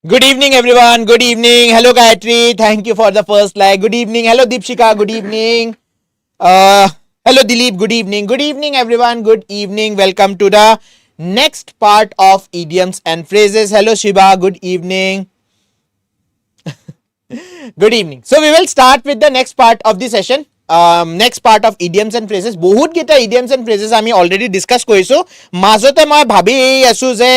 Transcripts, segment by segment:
Good evening, everyone. Good evening. Hello, Gayatri. Thank you for the first like. Good evening. Hello, Deepshika. Good evening. Hello, Dilip. Good evening. Good evening, everyone. Good evening. Welcome to the next part of idioms and phrases. Hello, Shiba. Good evening. Good evening. So we will start with the next part of the session. Next part of idioms and phrases. বহুত কেইটা idioms and phrases আমি already discuss কৰিছো. মাজতে মই ভাবি আছো যে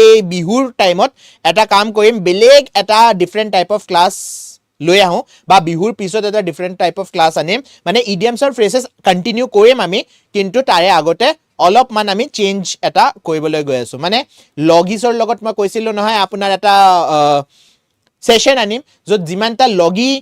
এই বিহুৰ টাইমত এটা কাম কৰিম, বেলেগ এটা ডিফাৰেণ্ট টাইপ অফ ক্লাছ লৈ আহো বা বিহুৰ পিছত এটা ডিফাৰেণ্ট টাইপ অফ ক্লাছ আনিম, মানে idioms আৰু phrases কন্টিনিউ কৰিম আমি, কিন্তু তাৰে আগতে অলপমান আমি চেঞ্জ এটা কৰিবলৈ গৈ আছো. মানে লগিছৰ লগত মই কৈছিলো নহয় আপোনাৰ এটা সেশন আনিম য'ত যিমানটা লগি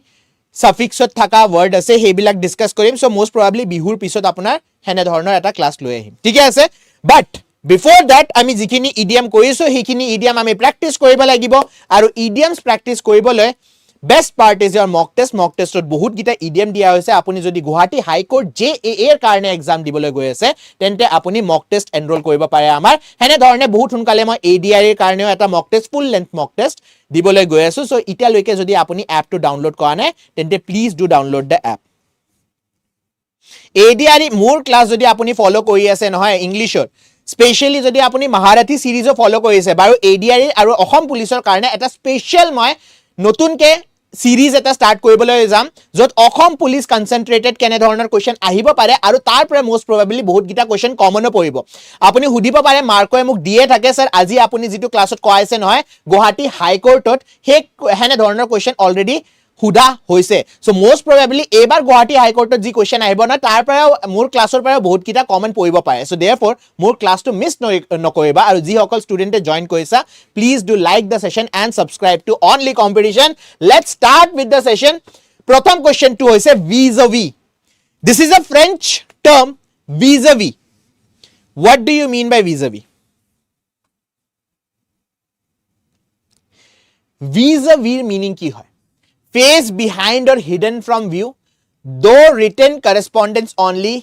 সাফিক্সত থাকা ওয়াৰ্ড আছে সেইবিলাক ডিসকাস কৰিম. সো মোস্ট প্ৰবাবলি বিহুৰ পিছত আপোনাৰ হেনে ধৰণৰ এটা ক্লাছ লৈ আহিম, ঠিক আছে? বাট বিফোৰ দ্যাট আমি যিখিনি ইডিয়াম কৰিছো সেইখিনি ইডিয়াম আমি প্ৰেক্টিস কৰিব লাগিব, আৰু ইডিয়ামছ প্ৰেক্টিস কৰিবলৈ best part is your mock test. Mock টেষ্টত বহুত গিটা ইডিয়াম দিয়া হৈছে. আপুনি যদি গুৱাহাটী হাইকোৰ্ট JAA এৰ কাৰণে এক্সাম দিবলৈ গৈ আছে তেন্তে আপুনি মক টেষ্ট এনৰোল কৰিব পাৰে আমাৰ হেনে ধৰণে. বহুত সোনকালে মই ADR এৰ কাৰণেও এটা মক টেষ্ট, ফুল লেন্থ মক টেষ্ট দিবলৈ গৈ আছো. সো এতিয়ালৈকে যদি আপুনি এপটো ডাউনলোড কৰা নাই তেন্তে please do download the app. ADR মোৰ ক্লাছ যদি আপুনি ফলো কৰি আছে নহয় ইংলিছৰ, স্পেশালি যদি আপুনি মহাৰাঠী সিৰিজও ফলো কৰিছে, বাৰু ADR আৰু অসম পুলিচৰ কাৰণে এটা স্পেশাল মই নতুনকে সিৰিজ এটা স্টাৰ্ট কৰিবলৈ যাম য'ত অসম পুলিচ কনসেন্ট্ৰেটেড কেনে ধৰণৰ কোৱেশ্চন আহিব পাৰে, আৰু তাৰ পৰা মোস্ট প্ৰবাবলি বহুত গিটা কোৱেশ্চন কমনো পৰিব. আপুনি সুধিব পাৰে মাৰ্কয়ে মোক দিয়ে থাকে, স্যাৰ আজি আপুনি যেটো ক্লাছত কোৱাইছে নহয় গুৱাহাটী হাইকোৰ্টত সেই হেনে ধৰণৰ কোৱেশ্চন অলৰেডি সুধা হৈছে. সো মোস্ট প্ৰবাবলি এবাৰ গুৱাহাটী হাইকোৰ্টত যি কোৱেশ্চন আহিব না তাৰ পৰা মোৰ ক্লাছৰ পৰা বহুত কিটা কমন পৰিব পাৰে. সো দেয়াৰফৰ মোৰ ক্লাছটো মিস নকৰিবা, আৰু যি সকল ষ্টুডেন্টে জয়েন কৰিছা please do like the session and subscribe to Only Competition. Let's start with the session. প্ৰথম কোৱেশ্চনটো হৈছে vis-a-vis. This is a French term, vis-a-vis. What do you mean by vis-a-vis? vis-a-vis meaning কি হয়? Face behind or hidden from view, though written correspondence only,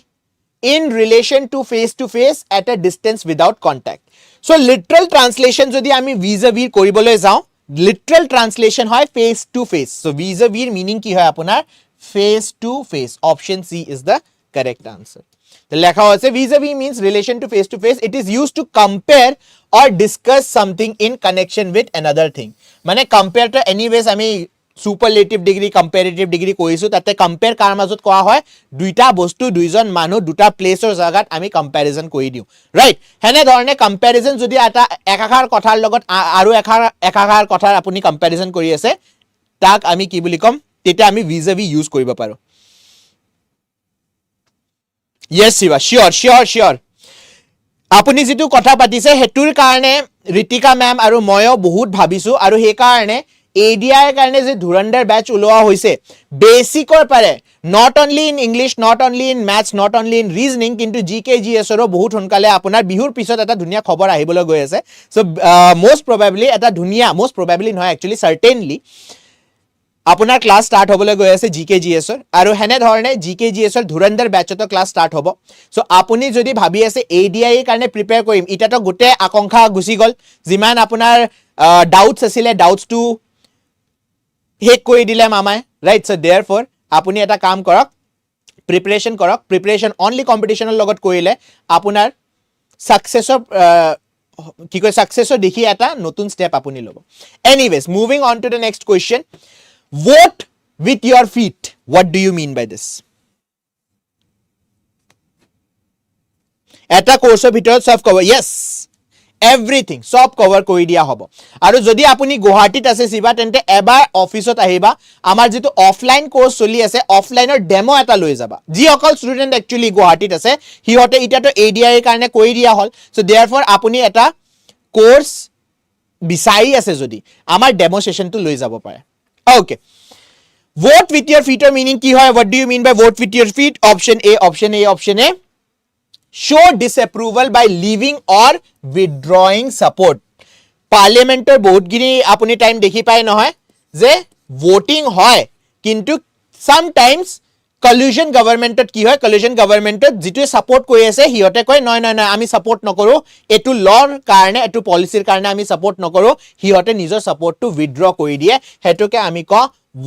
in relation to face at a distance without contact. So literal translation jodi ami vis-a-vis koribole jao, literal translation hoy face to face. So vis-a-vis meaning ki hoy apunar face to face. Option C is the correct answer. The lekha hoyse vis-a-vis means relation to face. It is used to compare or discuss something in connection with another thing. Mane compare to anyways ami superlative degree comparative degree কৰিছো, তাতে compare কাৰ মাজত কোৱা হয় দুইটা বস্তু দুইজন মানুহ দুটা প্লেসৰ জাগাত আমি কম্পেৰিজন কৰি দিও, ৰাইট? হেনে ধৰণে কম্পেৰিজন যদি এটা একাকাৰ কথাৰ লগত আৰু একাকাৰ কথাৰ আপুনি কম্পেৰিজন কৰি আছে তাক আমি কি বুলি কম, তেতিয়া আমি vis-a-vis ইউজ কৰিব পাৰো. ইয়েস শিৱা, শিওৰ. আপুনি যেটো কথা পাতিছে হেতুৰ কাৰণে ঋতিকা মেম আৰু ময়ো বহুত ভাবিছো, আৰু সেই কাৰণে ADR কাৰণে যে ধুৰন্ধৰ ব্যাচ উলোৱা হৈছে বেসিকৰ পাৰে, not only in English, not only in maths, not only in reasoning, কিন্তু GK GS ৰো বহুত সোনকালে আপোনাৰ বিহুৰ পিছত এটা ধুনীয়া খবৰ আহিবলৈ গৈ আছে. সো মোস্ট প্ৰবাবলি এটা ধুনীয়া, মোস্ট প্ৰবাবলি নহয় একচুয়ালি সাৰ্টেনলি আপোনাৰ ক্লাস স্টাৰ্ট হ'বলৈ গৈ আছে GK GS ৰ, আৰু হেনে ধৰণে GK GS ৰ ধুৰন্ধৰ ব্যাচতো ক্লাস স্টাৰ্ট হ'ব. সো আপুনি যদি ভাবি আছে ADR এৰ কাৰণে প্ৰিপেয়াৰ কৰিম, ইটাতো গোটে আকাংক্ষা গুছি গল, যিমান আপোনাৰ ডাউটস আছিলে ডাউটসটো হেক কৰি দিলে মামাই, ৰাইট? সো দেয়াৰফৰ আপুনি এটা কাম কৰক, প্ৰিপাৰেচন কৰক. প্ৰিপাৰেচন অনলি কম্পিটিশনৰ লগত কৰিলে আপোনাৰ সাকসেসৰ কি কয় সাকসেসৰ দেখি এটা নতুন স্টেপ আপুনি ল'ব. Anyways moving on to the next question. Vote with your feet. What do you mean by this? এটা কোৰ্সৰ ভিতৰত সব কভাৰ, yes, এভৰিথিং সব কভাৰ কৰি দিয়া হ'ব. আৰু যদি আপুনি গুৱাহাটীত আছে সিবা তেন্তে এবাৰ অফিসত আহিবা, আমাৰ যেটো অফলাইন কোৰ্স চলি আছে অফলাইনৰ ডেমো এটা লৈ যাবা. যি অকল ষ্টুডেন্ট একচুয়ালি গুৱাহাটীত আছে হিহতে ইটাটো ADR এৰ কাৰণে কৰি দিয়া হল. সো দেয়াৰফৰ আপুনি এটা কোৰ্স বিচাৰি আছে যদি আমাৰ ডেমো সেশনটো লৈ যাব পাৰে. Okay. Vote with your feet or meaning ki hoy? What do you mean by vote with your feet? Option A. Show disapproval by leaving or withdrawing support. Parliamentor bahut gini apuni time dekhi pai nohoy je voting hoy kintu sometimes collusion গভৰ্ণমেণ্টত কি হয় collision গভৰ্ণমেণ্টত যেটোৱে support কৰি আছে হিয়তে কয় নহয় নহয় নহয় আমি সাপোৰ্ট নকৰো এটো লৰ কাৰণে এটো পলিচিৰ কাৰণে আমি সাপোৰ্ট নকৰো হিয়তে নিজৰ সাপোৰ্টটো উইথড্ৰ কৰি দিয়ে হেতুকে আমি ক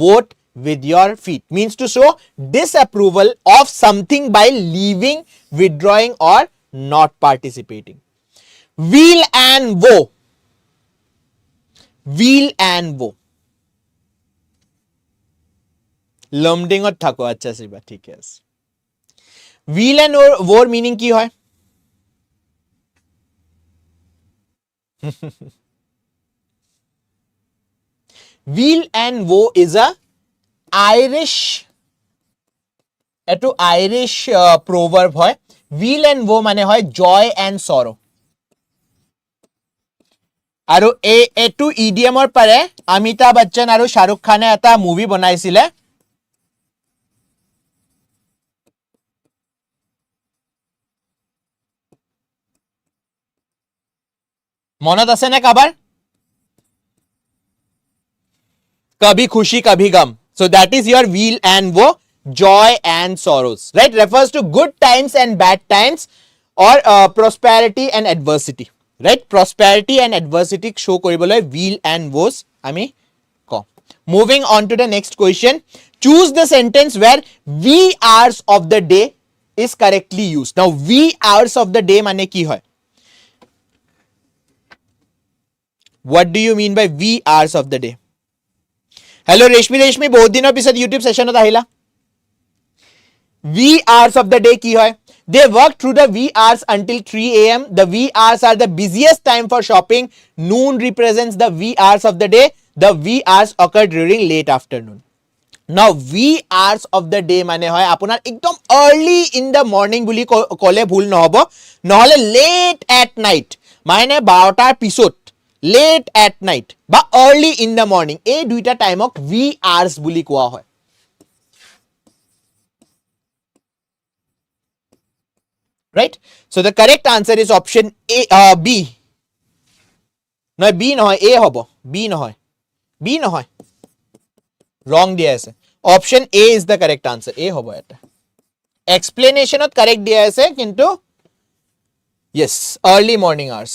vote with your feet means to show disapproval of something by leaving, withdrawing or not participating. Weal and woe. Weal and woe. লমডিঙত থাকো আচ্ছা শিবা ঠিক আছে Weal and woe meaning কি হয় Weal and woe is a Irish এটো Irish proverb হয় Weal and woe মানে হয় joy and sorrow আৰু এটো ইডিয়মৰ পাৰে অমিতাভ বচ্চন আৰু শাহৰুখ খানে এটা মুভি বনাইছিলে মনত আছে নে কাবাৰ कभी खुशी कभी गम so that is your weal and woe joy and sorrows right refers to good times and bad times or prosperity and adversity right prosperity and adversity show কৰিবলৈ weal and woes আমি ক moving on to the next question choose the sentence where we hours of the day is correctly used now we hours of the day মানে কি হয় what do you mean by we hours of the day Hello Reshmi बहुत दिनों पिছত YouTube session আহিলা wee hours of the day কি হয় they work through the wee hours until 3 am the wee hours are the busiest time for shopping noon represents the wee hours of the day the wee hours occur during late afternoon now wee hours of the day মানে হয় আপোনাৰ একদম early in the morning বুলি কলে ভুল নহব নহলে late at night মানে 12 টাৰ পিছত late at night বা early in the morning এই দুইটা টাইমক wee hours বুলি কোৱা হয় right so the correct answer is option A B নহয় B নহয় A হ'ব B নহয় wrong দিয়া আছে option A is the correct answer A হ'ব এটা explanationত correct দিয়া আছে কিন্তু yes early morning hours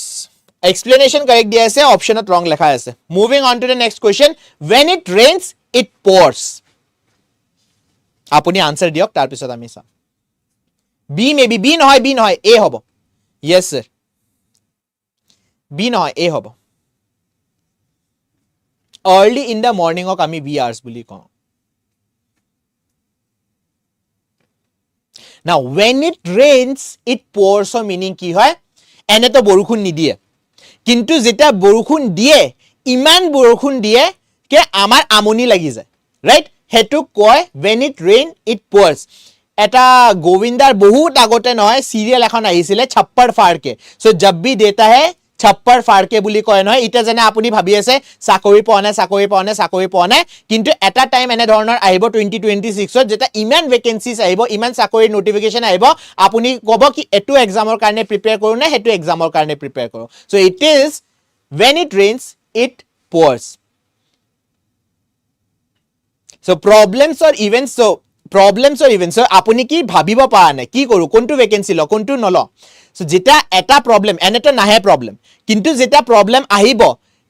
explanation correct দিয়া আছে optionত wrong লেখা আছে moving on to the next question when it rains it pours আপুনি answer দিয়ক তাৰ পিছত আমি চাম B maybe B নহয় A হ'ব yes sir B নহয় A হ'ব early in the morning ok আমি wee hours বুলি কওঁ now when it rains it pours so meaning কি হয় এনে তো বৰষুণ নিদিয়ে কিন্তু যেটা বৰষুণ দিয়ে ইমান বৰষুণ দিয়ে কে আমাৰ আমনি লাগি যায় ৰাইট হেতু কয় when it rain it pours এটা গোবিন্দাৰ বহুত আগতে নহয় সিৰিয়েল এখন আহিছিলে ছপ্পৰ ফাৰকে সো জব ভি দেতা হে ছপ্পৰ ফাৰকে বুলি কয় নহয় এটা জনে আপুনি ভাবি আছে চাকৰি পোৱা নাই কিন্তু এটা টাইম এনে ধৰণৰ আহিব 2026 ত যেটা ইমান ভ্যাকেন্সিজ আহিব ইমান চাকৰি নোটিফিকেশন আহিব আপুনি কব কি এটো এক্সামৰ কাৰণে প্ৰিপেয়াৰ কৰো না হেতু এক্সামৰ কাৰণে প্ৰিপেয়াৰ কৰো so it is when it rains it pours so problems or events so আপুনি কি ভাবিব পাৰা নাই কি কৰো কোনটো ভ্যাকেন্সি ল কোনটো নল সো যেটা এটা প্ৰবলেম এনেটো নাহে প্ৰবলেম কিন্তু যেটা প্ৰবলেম আহিব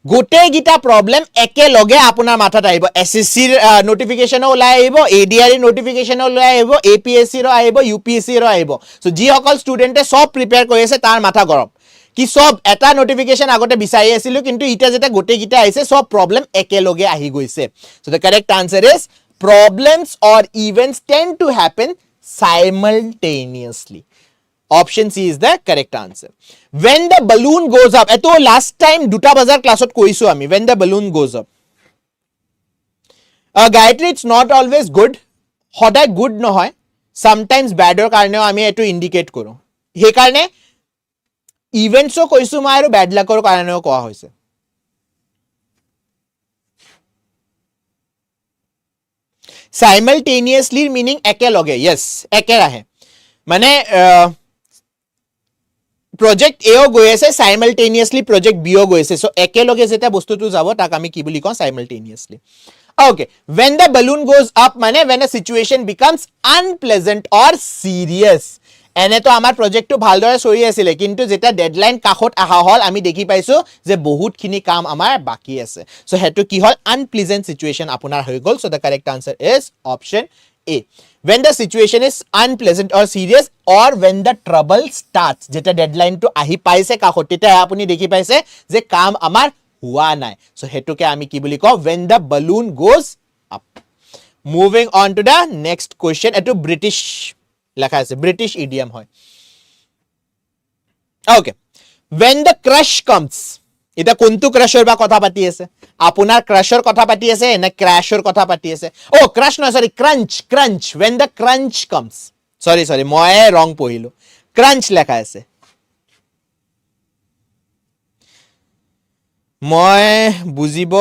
গোটে গিটা প্ৰবলেম একে লগে আপোনাৰ মাথাত আহিব এসএসসি নোটিফিকেশন ওলাই আহিব এডিআৰ নোটিফিকেশন ওলাই আহিব এপিএসসি ৰ আহিব ইউপিএসসি ৰ আহিব সো যি সকল ষ্টুডেন্টে সব প্ৰিপেয়াৰ কৰি আছে তাৰ মাথা গৰম কি সব এটা নোটিফিকেশন আগতে বিচাৰি আছিল কিন্তু ইটা যেটা গোটে গিটা আহিছে সব প্ৰবলেম একে লগে আহি গৈছে so the correct answer is problems or events tend to happen simultaneously option C is the correct answer when the balloon goes up eto last time duta bazar classot koisu ami when the balloon goes up Gayatri it's not always good hoday good nohoy sometimes bad or karne ami eto indicate koru he karne events o koisu ma aru bad luck or karne koa hoise simultaneously meaning একে লগে yes একে ৰাহে মানে project A ও গৈ আছে simultaneously project B ও গৈ আছে so একে লগে যেটা বস্তুটো যাব তাক আমি কি বুলি কওঁ simultaneously Okay, when the balloon goes up মানে when a situation becomes unpleasant or serious. এনে তো আমাৰ প্ৰজেক্টটো ভালদৰে চলি আছিল কিন্তু যেটা ডেডলাইন কাখত আহা হল আমি দেখি পাইছো যে বহুতখিনি কাম আমাৰ বাকি আছে সো হেতু কি হল আনপ্লেজেন্ট সিচুৱেচন আপোনাৰ হৈ গল so the correct answer is option A. When the situation is unpleasant or serious or when the trouble starts যেটা ডেডলাইন to আহি পাইছে কাখত তেটা আপুনি দেখি পাইছে যে কাম আমাৰ হুৱা নাই সো হেতুকে আমি কি বুলি কও when the balloon goes up. Moving on to the next question এটো ব্রিটিশ লেখা আছে ব্রিটিশ ইডিয়াম হয় okay when the crush comes এটা কোনটো ক্ৰাশৰ বা কথা পাতি আছে আপোনাৰ ক্ৰাশৰ কথা পাতি আছে না ক্ৰাশৰ কথা পাতি আছে ও ক্ৰাশ নহয় সৰি crunch when the crunch comes sorry মই ৰং পঢ়িলো crunch লেখা আছে মই বুজিব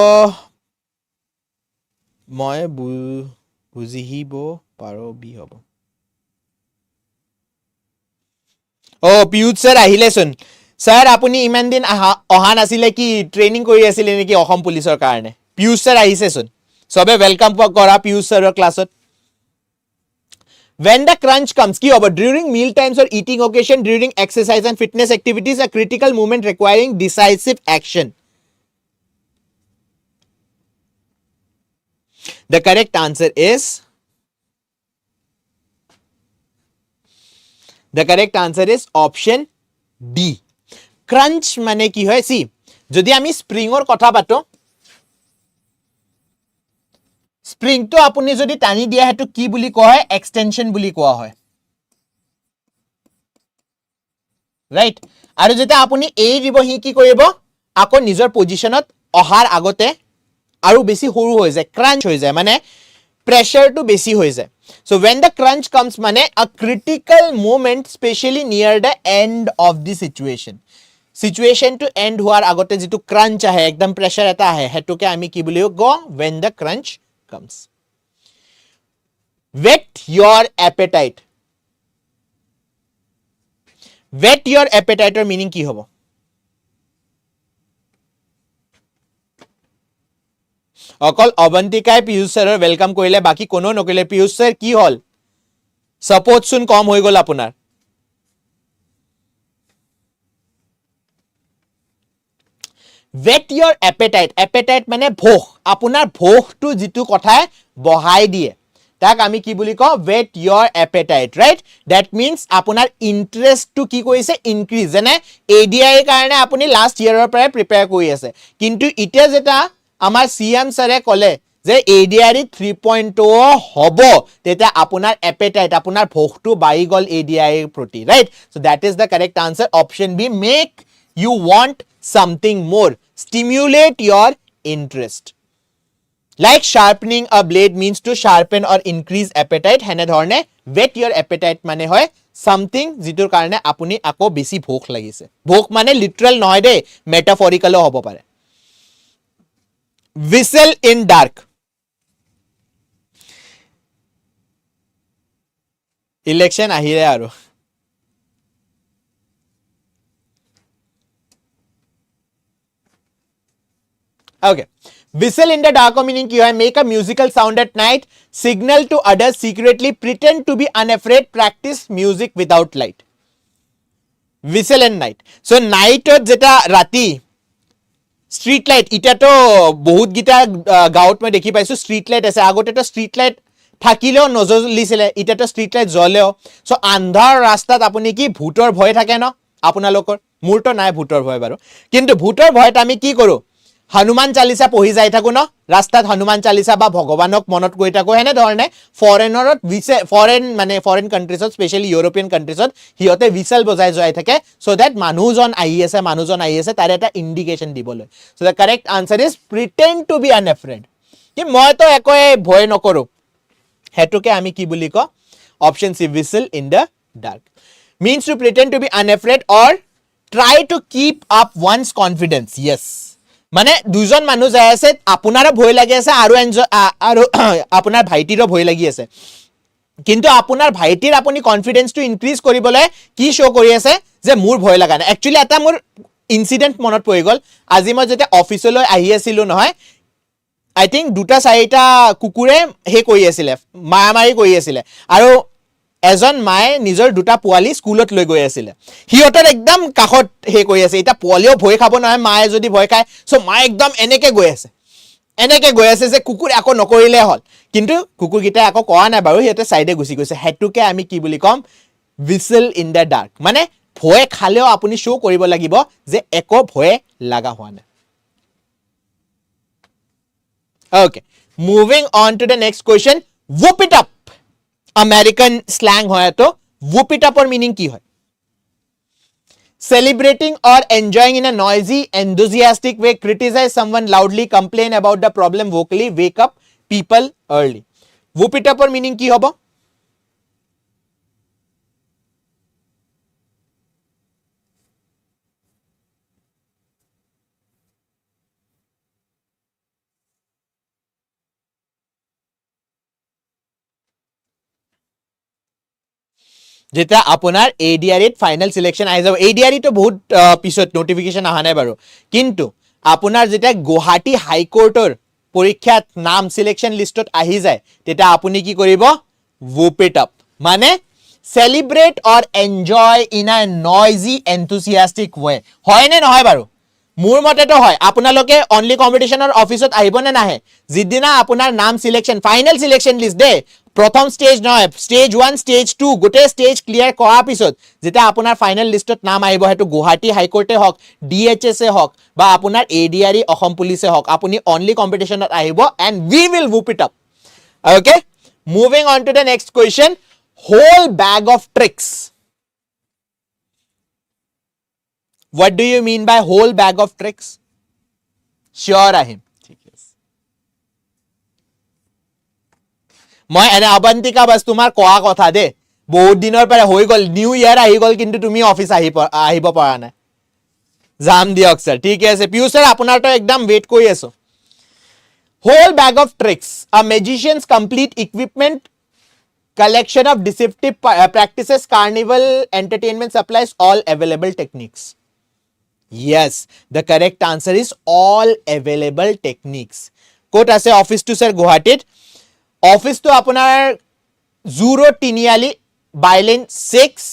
পাৰো বি হ'ব ও পিউট স্যাৰ আহিলেছন স্যাৰ আপুনি ইমান দিন অহা নাছিলে কি ট্ৰেইনিং কৰি আছিল নেকি অসম পুলিচৰ কাৰণে পিউট স্যাৰ আহিছেছন সবে ওয়েলকাম কৰা পিউট স্যাৰৰ ক্লাছত when the crunch comes ki hobo during meal times or eating occasion during exercise and fitness activities a critical moment requiring decisive action the correct answer is option D crunch মানে কি হয় সি যদি আমি স্প্ৰিংৰ কথা পাতো spring তো আপুনি যদি টানি দিয়া হেতু কি বুলি কয় এক্সটেনশন বুলি কোৱা হয় ৰাইট আৰু যেটা আপুনি এই দিব হি কি কৰিব আকৌ নিজৰ পজিশনত অহাৰ আগতে আৰু বেছি সৰু হৈ যায় ক্ৰাঞ্চ হৈ যায় মানে প্ৰেসাৰ টু বেছি হৈ যায় so when the crunch comes মানে a critical moment especially near the end of the situation to end হোৱাৰ আগতে যেটো ক্ৰাঞ্চ আহে একদম প্ৰেসাৰ এটা আহে হেতুকে আমি কি বুলিও গ when the crunch comes whet your appetite or meaning কি হ'ব অকল অবন্তিকাই পিউষ স্যাৰৰ ওয়েলকাম কৰিলে বাকি কোনো নকৰিলে পিউষ স্যাৰ কি হল সাপোৰ্ট সুন কম হৈ গল আপোনাৰ whet your appetite মানে ভোক আপোনাৰ ভোকটো যেটো কথাই বহাই দিয়ে তাক আমি কি বুলি কও whet your appetite right that means আপোনাৰ ইন্টাৰেস্ট টু কি কৰিছে ইনক্ৰিজ যেনে এডিআই কাৰণে আপুনি লাষ্ট ইয়াৰৰ পৰা প্ৰিপেয়াৰ কৰি আছে কিন্তু ইতিয়া যেটা আমাৰ সিএম স্যাৰে কলে যে এডিআই 3.0 হ'ব তেটা আপোনাৰ এপেটাইট আপোনাৰ ভোকটো বাঢ়ি গল এডিআই প্ৰতি right so that is the correct answer option B make you want something more stimulate your interest like sharpening a blade means to sharpen or increase appetite hene dhorne whet your appetite mane hoy something jitur karone apuni ako besi bhok lagise bhok mane literal noy de metaphorical hobo pare whistle in dark election ahire aru okay whistle in the dark meaning ki hoy make a musical sound at night signal to others secretly pretend to be unafraid practice music without light whistle in night so night ot jeta rati street light ita to bahut gita gaut me dekhi paisu street light ase agote to street light থাকিলেও নজলিছিলে ইটা তো street light জ্বলেও so আন্ধাৰ ৰাস্তাত আপুনি কি ভূতৰ ভয় থাকে ন আপোনালোকৰ মূৰটো নাই ভূতৰ ভয় বাৰু কিন্তু ভূতৰ ভয়ত আমি কি কৰো হনুমান চালিসা পঢ়ি যাই থাকো ন ৰাস্তাত হনুমান চালিসা বা ভগৱানক মনত কৰি থাকো হেনে ধৰণে ফৰেনাৰত ফৰেন কান্ট্ৰিজত স্পেশালি ইউৰোপিয়ান কান্ট্ৰিজত হিয়তে হুইসেল বজাই যাই থাকে সো দ্যাট মানুহজন আহি আছে তাৰ এটা ইন্ডিকেশন দিবলৈ so the correct answer is pretend to be unafraid কি মই তো একোৱে ভয় নকৰো হেতুকে আমি কি বুলি ক option C whistle in the dark means to pretend to be unafraid or try to keep up one's confidence yes মানে দুজন মানুহ যাই আছে আপোনাৰো ভয় লাগি আছে আৰু আপোনাৰ ভাইটিৰো ভয় লাগি আছে কিন্তু আপোনাৰ ভাইটিৰ আপুনি কনফিডেন্সটো ইনক্ৰিজ কৰিবলৈ কি শো কৰি আছে যে মোৰ ভয় লাগা নাই একচুয়ালি এটা মোৰ ইনসিডেন্ট মনত পৰি গল আজি মই যেতে অফিচলৈ আহি আছিল নহয় আই থিংক 2-4টা কুকুৰে হে কৰি আছিলে, মাৰামাৰি কৰি আছিলে, আৰু এজন মায়ে নিজৰ 2টা পোৱালি স্কুলত লৈ গৈ আছিলে, সিহঁতৰ একদম কাষত হে কৰি আছে। এতিয়া পোৱালিও ভয় খাব নহয়, মায়ে যদি ভয় খায়, চ' মায়ে একদম এনেকে গৈ আছে যে কুকুৰ আকৌ নকৰিলে হ'ল, কিন্তু কুকুৰকেইটাই আকৌ কৰা নাই বাৰু, সিহঁতে চাইডে গুচি গৈছে। সেইটোকে আমি কি বুলি ক'ম, হুইচেল ইন দ্য ডাৰ্ক, মানে ভয় খালেও আপুনি শ্ব' কৰিব লাগিব যে একো ভয় লগা হোৱা নাই। Okay, moving on to the next question. Whoop it up, American slang হয় তো, whoop it up or meaning কি হয়? Celebrating or enjoying in a noisy, enthusiastic way, criticize someone loudly, complain about the problem vocally, wake up people early. Whoop it up or meaning কি হ'ব? যেতিয়া আপোনাৰ ADREত final selection আহি যাব, ADRE তো বহুত পিছত নোটিফিকেশন অহা নাই বাৰু, কিন্তু আপোনাৰ যেতিয়া গুৱাহাটী হাইকোৰ্টৰ পৰীক্ষাত নাম সিলেকশন লিষ্টত আহি যায়, তেতিয়া আপুনি কি কৰিব? whoop it up, মানে celebrate or enjoy in a noisy enthusiastic way. হয় নে নহয় বাৰু? মোৰ মতেতো হয়। আপোনালোকে অনলি কম্পিটিশনৰ অফিসত আহিব নে নাহে? যিদিনা আপোনাৰ নাম সিলেকশন, ফাইনেল সিলেকশন লিষ্ট দে, প্ৰথম স্টেজ নহয়, স্টেজ 1 স্টেজ 2 গোটেই স্টেজ ক্লিয়াৰ কৰাৰ পিছত যেতিয়া আপোনাৰ ফাইনেল লিষ্টত নাম আহিব, হেতু গুৱাহাটী হাইকোৰ্টে হওক, DHS এ হওক, বা আপোনাৰ ADRE অসম পুলিচে হওক, আপুনি অনলি কম্পিটিশনত আহিব and we will whoop it up. Okay, moving on to the next question. Whole bag of tricks. What do you mean by whole bag of tricks? Sure, Ahim. মই এনে অবন্তিকা বাস তোমাৰ কোৱা কথা দে, বহুত দিনৰ পৰা হৈ গল, নিউ ইয়াৰ আহি গল, কিন্তু তুমি অফিস আহিব পৰা নাই। যাম দিয়ক স্যাৰ, ঠিক আছে। পিউ স্যাৰ আপোনাৰ তো একদম ওয়েট কৰি আছো। হোল ব্যাগ অফ ট্রিক্স, আ magicians complete equipment, collection of deceptive practices, carnival entertainment supplies, all available techniques. Yes, the correct answer is all available techniques. Quote আছে অফিস টু স্যার গুৱাহাটীত, office তো আপোনাৰ জুৰো তিনিআলি, bylane 6,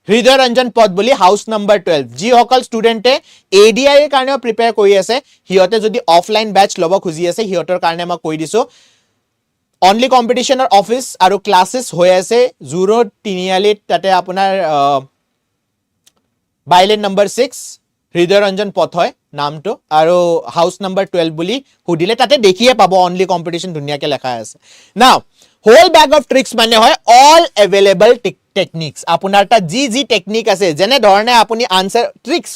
হৃদয় ৰঞ্জন পথ বুলি, হাউস number 12। যিসকল ষ্টুডেণ্টে ADI ৰ কাৰণেও প্ৰিপেয়াৰ কৰি আছে, সিহঁতে যদি অফলাইন বেচ ল'ব খুজি আছে, সিহঁতৰ কাৰণে মই কৈ দিছো, অনলি কম্পিটিশনৰ অফিস আৰু ক্লাसेছ হৈ আছে জুৰো তিনিআলিত, তাতে আপোনাৰ বাইলেন নম্বৰ 6, হৃদয় ৰঞ্জন পথ হয় নামটো, আৰু হাউস নম্বৰ 12 বুলি সুধিলে তাতে দেখিয়ে পাব অনলি কম্পিটিশন ধুনীয়াকে লেখা আছে। নাও হোল ব্যাগ অফ ট্রিক্স মানে হয় অল এভেইলেবল টেকনিক্স। আপোনাৰ তাত যি টেকনিক আছে, যেনে ধৰণে আপুনি আনসাৰ ট্ৰিক্স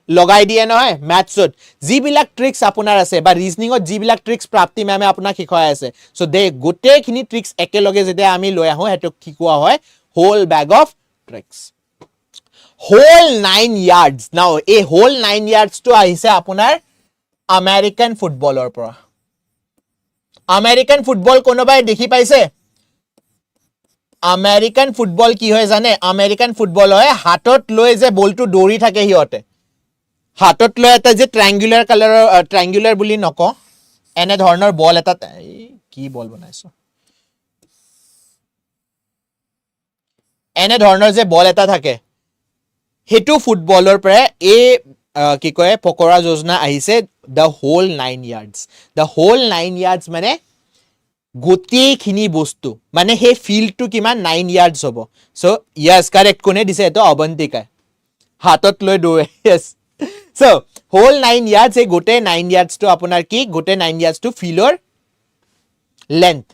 লগাই দিয়ে নহয় ম্যাথছত, যিবিলাক ট্ৰিক্স আপোনাৰ আছে, বা ৰিজনিঙত যিবিলাক ট্ৰিক্স প্ৰাপ্তি মেমে আপোনাক শিকাই আছে, সো দে গোটেইখিনি ট্ৰিক্স একেলগে যেতিয়া আমি লৈ আহো, হেতু কি কোৱা হয়? Whole bag of tricks. Whole 9 yards. Now এই হোল 9 ইয়াৰ্ডছ তো আহিছে আপোনাৰ আমেৰিকান ফুটবলৰ পৰা। আমেৰিকান ফুটবল কোনোবাই দেখি পাইছে? আমেৰিকান ফুটবল কি হয় জানে? আমেৰিকান ফুটবল হয় হাতত লৈ যে বলটো দৌৰি থাকে, সিহঁতে হাতত লৈ এটা যে ট্ৰায়াঙ্গুলাৰ কালাৰৰ, ট্ৰায়াঙ্গুলাৰ বুলি নকওঁ, এনে ধৰণৰ বল এটা, কি বল বনাইছো, এনে ধৰণৰ যে বল এটা থাকে, হেতু ফুটবলৰ পৰা এই কি কয় পকৰা যোজনা আহিছে, দ্য হোল 9 ইয়াৰ্ডছ। দ্য হোল 9 ইয়াৰ্ডছ মানে গোটেইখিনি বস্তু, মানে সেই ফিল্ডটো কিমান 9 ইয়াৰ্ডছ হ'ব। So yes, correct. কোনে দিছে? এইটো অবন্তিকাই, হাতত লৈ দৌৰে। ইয়েস, সো হোল 9 ইয়াৰ্ডছ, এই গোটেই 9 ইয়াৰ্ডছটো আপোনাৰ কি? গোটেই 9 ইয়াৰ্ডছটো ফিল্ডৰ লেন্থ,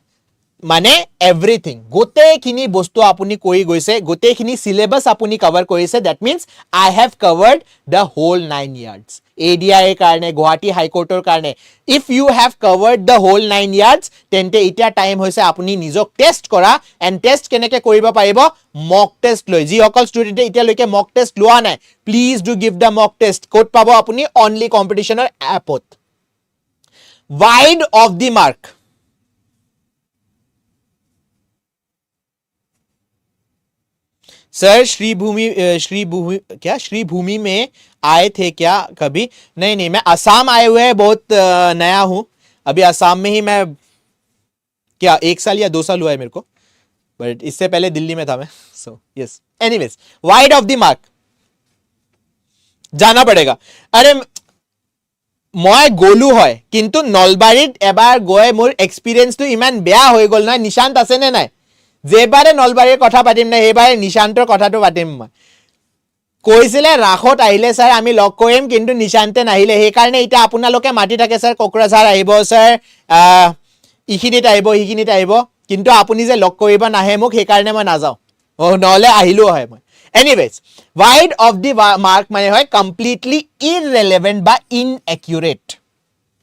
মানে এভৰিথিং, গোটেইখিনি বস্তু আপুনি কৰি গৈছে, গোটেইখিনি সিলেবাস আপুনি কভাৰ কৰিছে। That means I have covered the whole 9 yards. ADI ৰ কাৰণে, গুৱাহাটী হাইকোৰ্টৰ কাৰণে, if you have covered the whole 9 yards, তেন্তে এতিয়া টাইম হৈছে আপুনি নিজক টেষ্ট কৰা। এণ্ড টেষ্ট কেনেকে কৰিব পাৰিব? মক টেষ্ট লৈ। যিসকল ষ্টুডেণ্টে এতিয়ালৈকে মক টেষ্ট লোৱা নাই, please do give the mock test. ক'ত পাব আপুনি? অনলি কম্পিটিশনৰ এপত। Wide of the mark, sir Sribhumi में आए थे क्या कभी? नहीं, मैं असम आए हुए हैं, बहुत नया हूँ, अभी असम में ही मैं क्या 1 साल या 2 साल हुआ है मेरे को, बट इससे पहले दिल्ली में था मैं. So yes, anyways wide of the mark जाना पड़ेगा. अरे মই গলো হয় কিন্তু নলবাৰীত এবাৰ গৈ মোৰ এক্সপিৰিয়েন্সটো ইমান বেয়া হৈ গল নহয়. নিশান্ত আছে নে নাই? যেবাৰে নলবাৰীৰ কথা পাতিম না সেইবাৰে নিশান্তৰ কথাটো পাতিম. মই কৈছিলে ৰাখত আহিলে ছাৰ আমি লগ কৰিম, কিন্তু নিশান্তে নাহিলে. সেইকাৰণে এতিয়া আপোনালোকে মাতি থাকে ছাৰ কোকৰাঝাৰ আহিব, ছাৰ ইখিনিত আহিব সিখিনিত আহিব, কিন্তু আপুনি যে লগ কৰিব নাহে মোক, সেইকাৰণে মই নাযাওঁ. নহ'লে আহিলো হয় মই. Anyways, wide of the mark মানে হয় completely irrelevant বা inaccurate.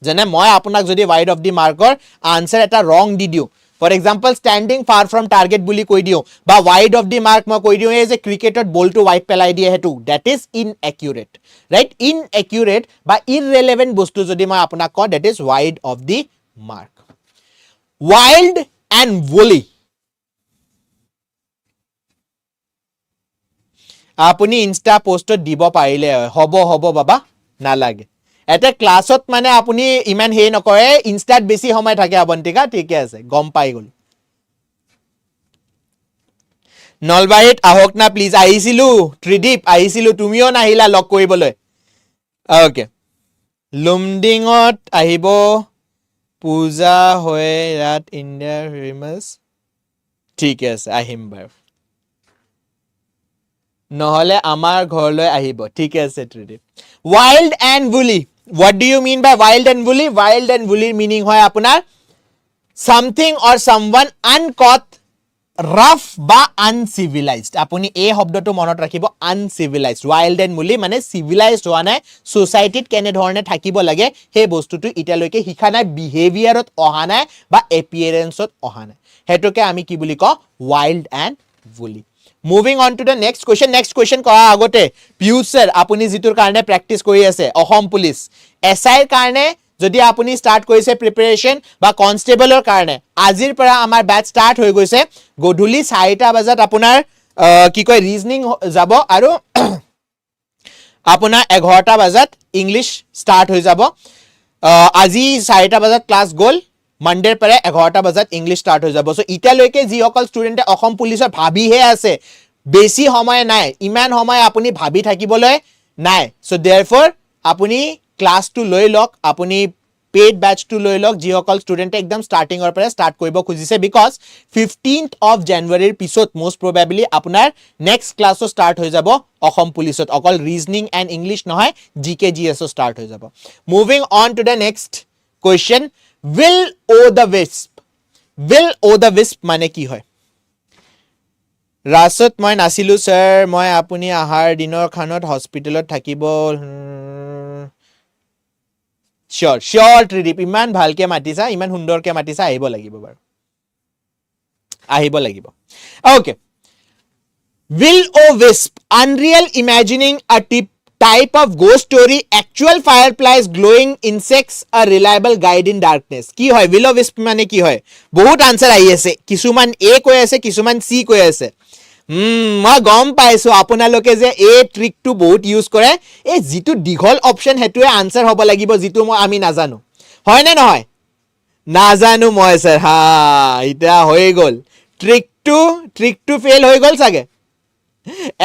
যেনে মই আপোনাক যদি wide of the marker answer এটা wrong দি দিওঁ, for example standing far from target বুলি কৈ দিওঁ, বা wide of the mark মই কৈ দিওঁ এই যে ক্ৰিকেটত বলটো ৱাইড পেলাই দিয়ে হেতু, that is inaccurate, right? Inaccurate বা irrelevant বস্তু যদি মই আপোনাক কওঁ, that is wide of the mark. Wild and woolly, আপুনি ইনষ্টা পোষ্টত দিব পাৰিলে হ'ব হ'ব বাবা, নালাগে. এটা ক্লাছত মানে আপুনি ইমান হে নকৰে, ইনষ্টাত বেছি সময় থাকে অৱন্তিকা, ঠিকে আছে, গম পাই গ'ল. নলবাৰীত আহক না প্লিজ. আহিছিলো ত্ৰিদীপ, আহিছিলো, তুমিও নাহিলা লগ কৰিবলৈ. অ'কে, লুমডিঙত আহিব, পূজা হয় ইয়াত ইণ্ডিয়াৰ ফেমাছ. ঠিকে আছে, আহিম বাৰু, নহলে আমাৰ ঘৰলৈ আহিব. ঠিকে আছে Tridip. Wild and woolly, what do you mean by wild and woolly? Wild and woolly meaning হয় আপোনাৰ something or someone uncaught, rough বা uncivilized. আপুনি এই শব্দটো মনত ৰাখিব, uncivilized. Wild and woolly মানে civilized হোৱা নাই, সোসাইটিত কেনে ধৰণে থাকিব লাগে সেই বস্তুটো এতিয়ালৈকে শিকা নাই, বিহেভিয়াৰত অহা নাই বা এপিয়াৰেন্সত অহা নাই, হেতুকে আমি কি বুলি কওঁ, wild and woolly. Moving on to the next question. Next question কৰা আগতে পিয়ুষ sir, আপুনি যিটোৰ কাৰণে প্ৰেক্টিস কৰি আছে অসম পুলিচ এসআইৰ কাৰণে যদি আপুনি স্টাৰ্ট কৰিছে প্ৰিপাৰেচন, বা কনষ্টেবলৰ কাৰণে আজিৰ পৰা আমাৰ ব্যাচ স্টাৰ্ট হৈ গৈছে. গধূলি 4টা বজাত আপোনাৰ কি কয় ৰিজনিং যাব, আৰু আপোনাৰ 11টা বজাত ইংলিছ স্টাৰ্ট হৈ যাব. আজি 4টা বজাত ক্লাছ গ'ল, মানডেৰ পৰা 11টা বজাত ইংলিছ স্টাৰ্ট হৈ যাব. সো ইতিয়ালৈকে যিসকল ষ্টুডেণ্টে অসম পুলিচৰ ভাবিহে আছে, বেছি সময় নাই, ইমান সময় আপুনি ভাবি থাকিবলৈ নাই. সো দেয়াৰফৰ আপুনি ক্লাছটো লৈ লওক, আপুনি পেইড ব্যাচটো লৈ লওক, যিসকল ষ্টুডেণ্টে একদম ষ্টাৰ্টিঙৰ পৰা ষ্টাৰ্ট কৰিব খুজিছে, বিকজ 15th of Januaryৰ পিছত most probably আপোনাৰ নেক্সট ক্লাছো ষ্টাৰ্ট হৈ যাব অসম পুলিচত. অকল ৰিজনিং এণ্ড ইংলিছ নহয়, জিকে জিএছও ষ্টাৰ্ট হৈ যাব. Moving on to the next question, Will-o-the-wisp. Will-o-the-wisp মানে কি হয়? ৰাছত মই নাছিলো স্যাৰ, মই আপুনি আহাৰ দিনৰ খানত হস্পিটেলত থাকিব. শিওৰ শিওৰ ত্ৰিদীপ, ইমান ভালকে মাতিছা, ইমান সুন্দৰকে মাতিছা, আহিব লাগিব বাৰু, আহিব লাগিব. Okay, Will-o-wisp, unreal imagining a type of ghost story, actual fireflies, glowing insects, a reliable guide in darkness. কি হয় Will-o-wisp মানে কি হয়? বহুত আনসাৰ আহি আছে, কিছুমান এ কৈ আছে, কিছুমান সি কৈ আছে. মই গম পাইছো আপোনালোকে যে এই ট্ৰিকটো বহুত ইউজ কৰে. এই যিটো দীঘল অপচন হেতুৱে আনসাৰ হ'ব লাগিব, যিটো আমি নাজানো, হয় নে নহয়? নাজানো মই স্যাৰ, হা এটা হৈ গ'ল, ট্ৰিকটো ফেইল হৈ গ'ল চাগে.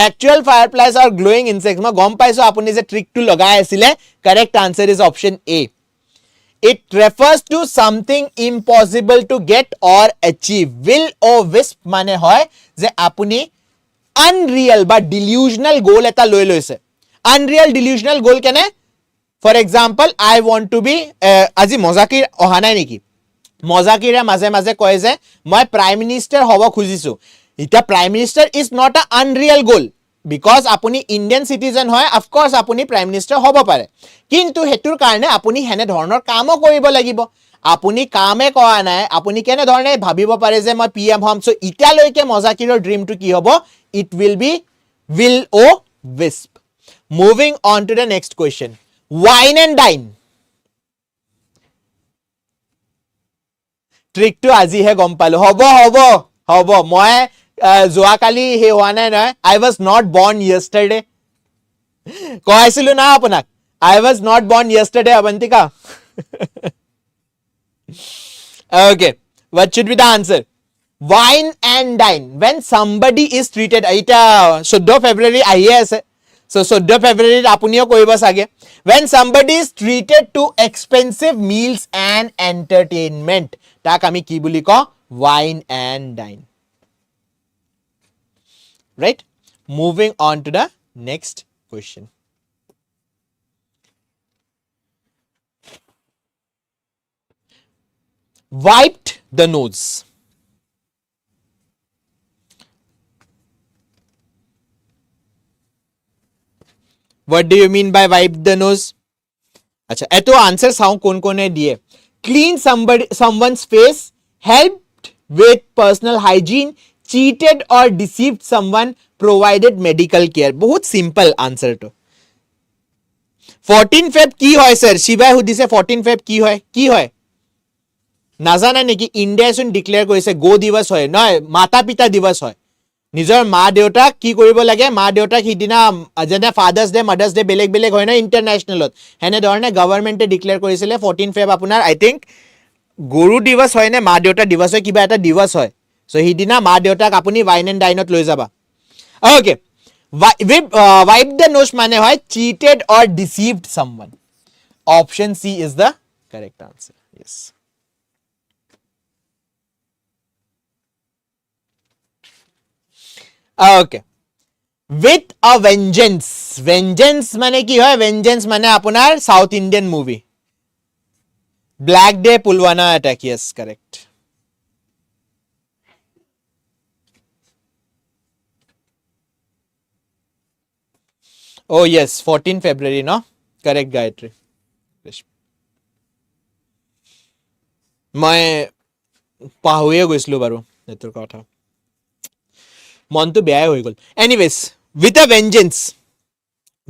Actual fireflies or glowing insects, মই গম পাইছো আপুনি যে ট্ৰিকটো লগাই আছিলে. Correct answer is option A. It refers to something impossible to get or achieve. Will-o-wisp মানে হয় যে আপুনি unreal বা delusional goal এটা লৈ লৈছে. Unreal delusional goal কেনে? For example, I want to be, আজি মজাকিৰ অহা নাই নেকি? মজাকিৰে মাজে মাজে কয় যে মই প্ৰাইম মিনিষ্টাৰ হ'ব খুজিছো. এটা prime minister is not a unreal goal, because আপুনি ইণ্ডিয়ান চিটিজেন হয়, অফক'ৰ্ছ আপুনি প্ৰাইম মিনিষ্টাৰ হ'ব পাৰে, কিন্তু হেতুৰ কাৰণে আপুনি হেনে ধৰণৰ কামো কৰিব লাগিব. আপুনি কামে কৰা নাই, আপুনি কেনেধৰণে ভাবিব পাৰে যে মই PM হ'ম? সো এতিয়ালৈকে মজাকিৰৰ ড্ৰিমটো কি হ'ব? It will be Will-o-wisp. Moving on to the next question, Wine and dine. ট্ৰিকটো আজিহে গম পালো. হ'ব হ'ব হ'ব, মই যোৱাকালি সেই হোৱা নাই নহয়, I was not born yesterday. কৈছিলো না আপোনাক, I was not born yesterday, Avantika. Okay, what should be the answer? Wine and dine. When somebody is treated, এটা 14 February আহি আছে, so 14 February আপুনিও কৰিব চাগে. When somebody is treated to expensive meals and entertainment, তাক আমি কি বুলি কওঁ? Wine and dine. Right? Moving on to the next question. Wiped the nose. What do you mean by wiped the nose? अच्छा, एतो आंसर साउंड कौन कौन है दिए. Clean someone's face, helped with personal hygiene, cheated or deceived someone, provided medical care. बहुत simple answer तो. 14 Feb কি হয় স্যার? শিবাই সুধিছে 14 Feb কি হয়? কি হয়? নাজানা নেকি? ইণ্ডিয়াই চোন ডিক্লেয়াৰ কৰিছে গো দিৱস হয়, নহয় মাতা পিতা দিৱস হয়. নিজৰ মা দেউতাক কি কৰিব লাগে? মা দেউতাক সিদিনা যেনে ফাদাৰ্ছ ডে মাদাৰ্ছ ডে বেলেগ বেলেগ হয় ন ইণ্টাৰনেশ্যনেলত, সেনেধৰণে গভৰ্ণমেণ্টে ডিক্লেয়াৰ কৰিছিলে 14 Feb আপোনাৰ আই থিংক গৰু দিৱস হয় নে মা দেউতা দিৱস হয়, কিবা এটা দিৱস হয়. চ' সিদিনা মা দেউতাক আপুনি ৱাইন এণ্ড ডাইনত লৈ যাবা. অ'কে, wipe the nose মানে হয় cheated or deceived someone. Option C is the correct answer. Yes. Okay. With a vengeance. Vengeance মানে কি হয়? Vengeance মানে আপোনাৰ South Indian movie. Black Day Pulwama attack. Yes, correct. Oh yes, 14 February, no? Correct, Gayatri. মই পাহৰিয়ে গৈছিলো বাৰু এটোৰ কথা, মনটো বেয়াই হৈ গ'ল. Anyways, with a vengeance.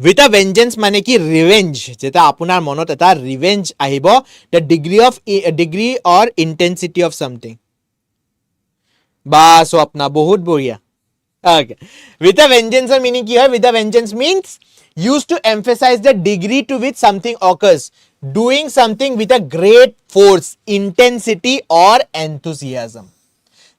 With a vengeance মানে কি? ৰিভেঞ্জ. যেতিয়া আপোনাৰ মনত এটা ৰিভেঞ্জ আহিব, the degree or intensity of something. বা স্বপ্না, বহুত বঢ়িয়া. Okay. With a vengeance meaning কি হয়? With a vengeance means used to emphasize the degree to which something occurs. Doing something with a great force, intensity or enthusiasm.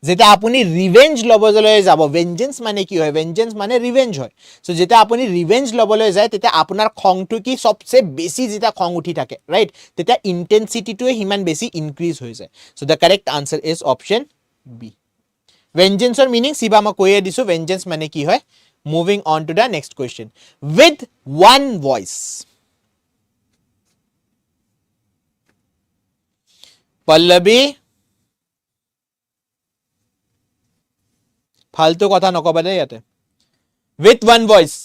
যেতিয়া আপুনি revenge ল'বলৈ যাব, ভেঞ্জেন্স মানে কি হয়? ভেঞ্জেন্স মানে ৰিভেঞ্জ হয়. চ' যেতিয়া আপুনি ৰিভেঞ্জ ল'বলৈ যায়, তেতিয়া আপোনাৰ খংটো কি চবচে বেছি যেতিয়া খং উঠি থাকে, ৰাইট, তেতিয়া ইণ্টেনচিটিটোৱে সিমান বেছি ইনক্ৰিজ হৈ যায়. So' the correct answer is option B. ভেঞ্জেন্সৰ মিনিং শিৱা মই কৈয়ে দিছো, ভেঞ্জেন্স মানে কি হয়. Moving on to the next question. With one voice. Pallavi, ফালতু কথা নকবা দেই ইয়াতে. With one voice.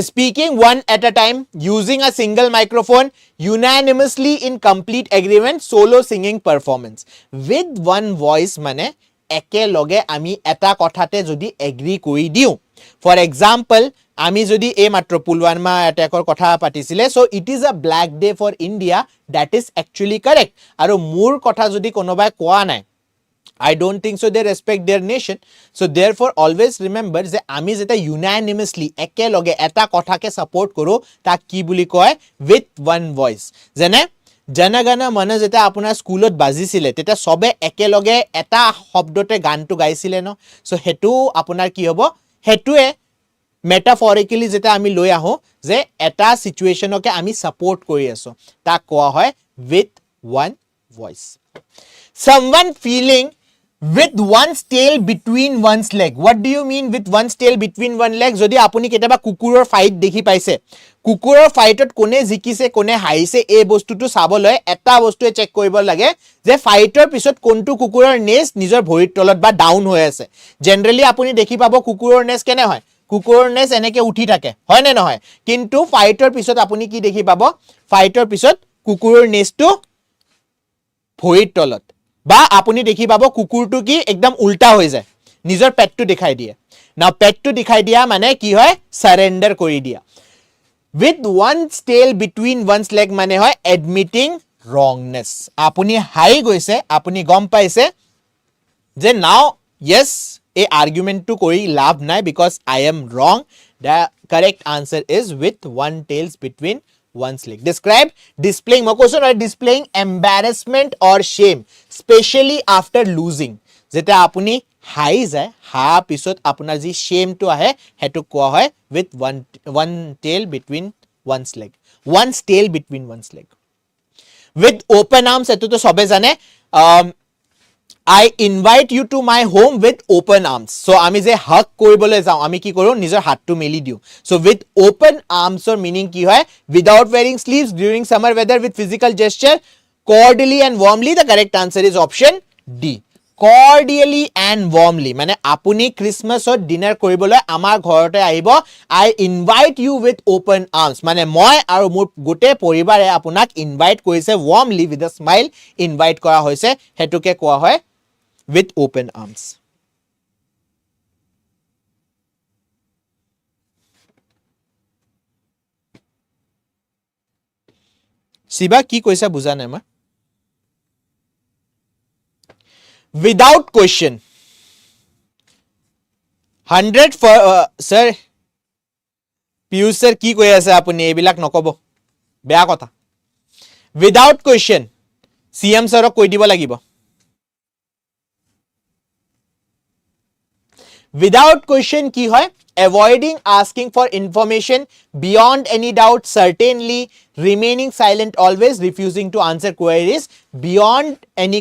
Speaking one at a time, using a single microphone, unanimously in complete agreement, solo singing performance. With one voice মানে একেলগে আমি এটা কথাতে যদি এগ্ৰি কৰি দিওঁ. ফৰ এক্সাম্পল, আমি যদি এই মাত্ৰ পুলৱামা এটেকৰ কথা পাতিছিলে, so' it is a black day for India, that is actually correct. আৰু মোৰ কথা যদি কোনোবাই কোৱা নাই, I don't think so they respect their nation. So therefore always remember যে আমি যেটা unanimously একেলগে এটা কথাকে সাপোর্ট কৰো, তাক কি বুলি কয়? With one voice. যেনে জনগণ মন যেটা আপোনাৰ স্কুলত বাজিছিলে, তেতিয়া সবে একেলগে এটা শব্দতে গানটো গাইছিলে ন. সো হেতু আপোনাৰ কি হ'ব? হেতুৱে মেটাফৰিক্যালি যেটা আমি লৈ আহো যে এটা সিচুৱেশনকে আমি সাপোৰ্ট কৰি আছো, তাক কোৱা হয় with one voice. Someone feeling with one's tail between one's leg. What do you mean with one's tail between one leg? যদি আপুনি কেতিয়াবা কুকুৰৰ ফাইট দেখি পাইছে, কুকুৰৰ ফাইটত কোনে জিকিছে কোনে হাৰিছে, এই বস্তুটো চাবলৈ এটা বস্তুৱে চেক কৰিব লাগে যে ফাইটৰ পিছত কোনটো কুকুৰৰ নেজ নিজৰ ভৰিৰ তলত বা ডাউন হৈ আছে. জেনাৰেলি আপুনি দেখি পাব কুকুৰৰ নেজ কেনে হয়? কুকুৰৰ নেজ এনেকে উঠি থাকে, হয় নে নহয়? কিন্তু ফাইটৰ পিছত আপুনি কি দেখি পাব? ফাইটৰ পিছত কুকুৰৰ নেজটো ভৰিৰ তলত, বা আপুনি দেখি পাব কুকুৰটো কি একদম উল্টা হৈ যায়, নিজৰ পেটটো দেখাই দিয়ে. না পেটটো দেখাই দিয়া মানে কি হয়? সাৰেন্ডাৰ কৰি দিয়া. With one's tail between one's leg মানে হয় admitting wrongness. আপুনি হাই গৈছে, আপুনি গম পাইছে যে now yes এই আৰ্গুমেন্টটো কৰি লাভ নাই because I am wrong. The correct answer is with one tails between one's leg. Describe displaying, মই কৈছো নহয়, displaying embarrassment or shame, especially after losing. যেতিয়া আপুনি হাই যায়, হা পিছত আপোনাৰ যি shame টো আহে, হেতু কোৱা হয় with one tail between one's leg. One's tail between one's leg. With open arms, এটো তো সবে জানে, I invite you to my home with open arms. So আমি যে হাক কৰিবলৈ যাওঁ, আমি কি কৰো, নিজৰ হাতটো মেলি দিওঁ. So with open arms or meaning কি হয়, without wearing sleeves during summer weather with physical gesture, cordially and warmly. The correct answer is option D. Cordially and warmly মানে আপুনি ক্ৰিসমাছত ডিনাৰ কৰিবলৈ আমাৰ ঘৰতে আহিব, I invite you with open arms মানে মই আৰু মোৰ গোটেই পৰিবাৰে আপোনাক ইনভাইট কৰিছে, warmly with a smile invite কৰা হৈছে, হেতুকে কোৱা হয় with open arms. শিবা কি কৈছা বুজা নাই মই. Without question. 100 for sir. Piyush sir কি কৈ আছে আপুনি, এইবিলাক নকব, বেয়া কথা. Without question. CM sir কৈ দিব লাগিব. Without question কি হয়, avoiding asking for information beyond any doubt, certainly, remaining silent always, refusing to answer queries beyond any